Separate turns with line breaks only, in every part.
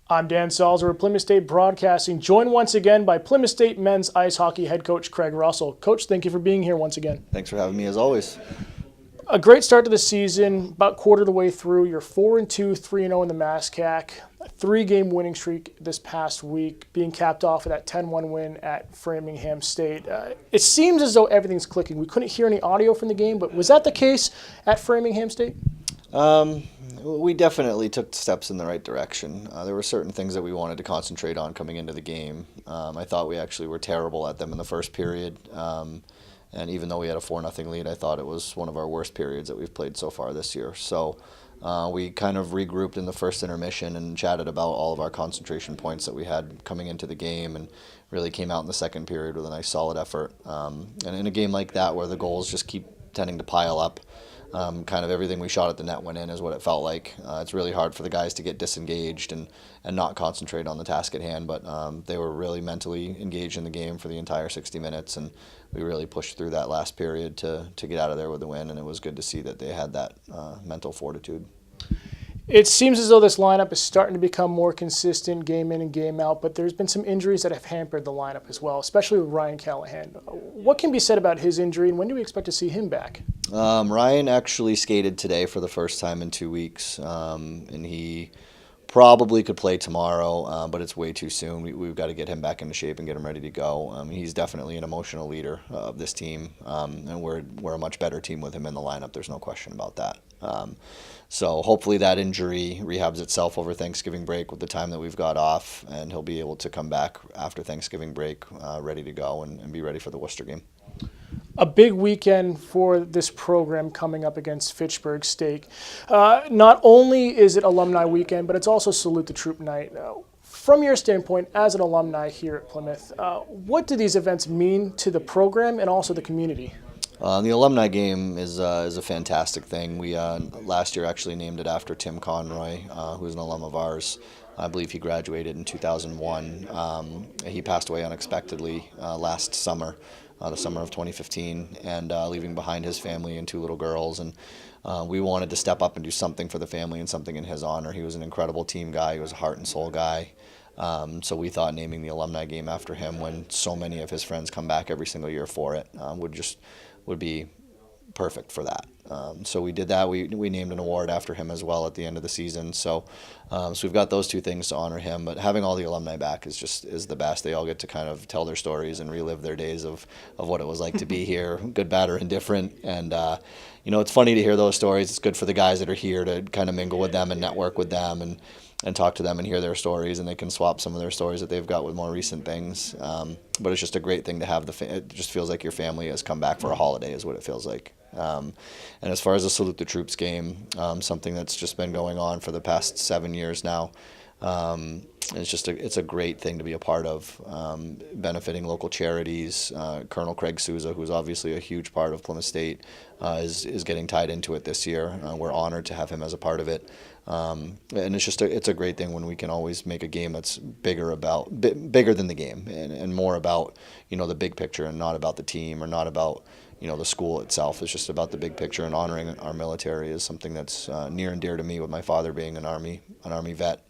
I'm Dan Salzer with Plymouth State Broadcasting, joined once again by Plymouth State men's ice hockey head coach Craig Russell. Coach, thank you for being here once again.
Thanks for having me as always.
A great start to the season, about quarter of the way through. You're 4-2, 3-0 in the MASCAC. A 3-game winning streak this past week, being capped off with that 10-1 win at Framingham State. It seems as though everything's clicking. We couldn't hear any audio from the game, but was that the case at Framingham State?
We definitely took steps in the right direction. There were certain things that we wanted to concentrate on coming into the game. I thought we actually were terrible at them in the first period. And even though we had a 4-0 lead, I thought it was one of our worst periods that we've played so far this year. So we kind of regrouped in the first intermission and chatted about all of our concentration points that we had coming into the game, and really came out in the second period with a nice solid effort. And in a game like that where the goals just keep tending to pile up, kind of everything we shot at the net went in is what it felt like. It's really hard for the guys to get disengaged and not concentrate on the task at hand, but they were really mentally engaged in the game for the entire 60 minutes, and we really pushed through that last period to get out of there with a win, and it was good to see that they had that mental fortitude.
It seems as though this lineup is starting to become more consistent game in and game out, but there's been some injuries that have hampered the lineup as well, especially with Ryan Callahan. What can be said about his injury, and when do we expect to see him back?
Ryan actually skated today for the first time in 2 weeks, and he probably could play tomorrow, but it's way too soon. We've got to get him back into shape and get him ready to go. He's definitely an emotional leader of this team, and we're a much better team with him in the lineup. There's no question about that. So hopefully that injury rehabs itself over Thanksgiving break with the time that we've got off, and he'll be able to come back after Thanksgiving break ready to go and be ready for the Worcester game.
A big weekend for this program coming up against Fitchburg State. Not only is it alumni weekend, but it's also Salute the Troop night. From your standpoint as an alumni here at Plymouth, what do these events mean to the program and also the community?
The alumni game is a fantastic thing. We last year actually named it after Tim Conroy, who's an alum of ours. I believe he graduated in 2001. He passed away unexpectedly last summer, the summer of 2015, and leaving behind his family and 2 little girls. And we wanted to step up and do something for the family and something in his honor. He was an incredible team guy. He was a heart and soul guy. So we thought naming the alumni game after him, when so many of his friends come back every single year for it, would be perfect for that. So we did that. We named an award after him as well at the end of the season. So we've got those 2 things to honor him. But having all the alumni back is the best. They all get to kind of tell their stories and relive their days of what it was like to be here, good, bad, or indifferent. And it's funny to hear those stories. It's good for the guys that are here to kind of mingle with them and network with them and talk to them and hear their stories, and they can swap some of their stories that they've got with more recent things. But it's just a great thing to have. It just feels like your family has come back for a holiday is what it feels like. And as far as the Salute the Troops game, something that's just been going on for the past 7 years now, it's a great thing to be a part of, benefiting local charities. Colonel Craig Souza, who's obviously a huge part of Plymouth State, is getting tied into it this year. We're honored to have him as a part of it. And it's a great thing when we can always make a game that's bigger than the game, and more about the big picture, and not about the team, or not about the school itself. It's just about the big picture, and honoring our military is something that's near and dear to me, with my father being an army vet.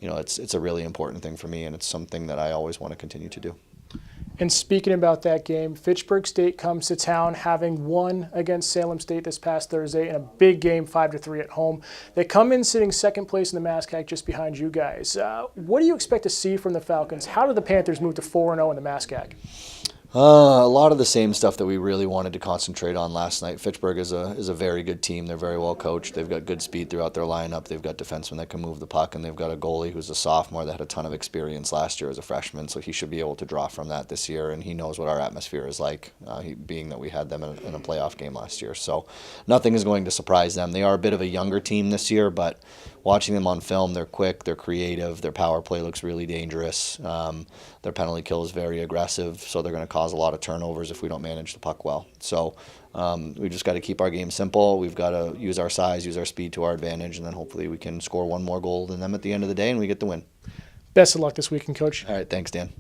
It's a really important thing for me, and it's something that I always want to continue to do.
And speaking about that game, Fitchburg State comes to town, having won against Salem State this past Thursday in a big game, 5-3 at home. They come in sitting second place in the MASCAC, just behind you guys. What do you expect to see from the Falcons? How did the Panthers move to 4-0 in the MASCAC?
A lot of the same stuff that we really wanted to concentrate on last night. Fitchburg is a very good team. They're very well coached. They've got good speed throughout their lineup. They've got defensemen that can move the puck, and they've got a goalie who's a sophomore that had a ton of experience last year as a freshman, so he should be able to draw from that this year, and he knows what our atmosphere is like, being that we had them in a playoff game last year. So nothing is going to surprise them. They are a bit of a younger team this year, but watching them on film, they're quick, they're creative, their power play looks really dangerous. Their penalty kill is very aggressive, so they're going to cause a lot of turnovers if we don't manage the puck well. So we just got to keep our game simple. We've got to use our size, use our speed to our advantage, and then hopefully we can score one more goal than them at the end of the day, and we get the win.
Best of luck this weekend, Coach.
All right, thanks, Dan.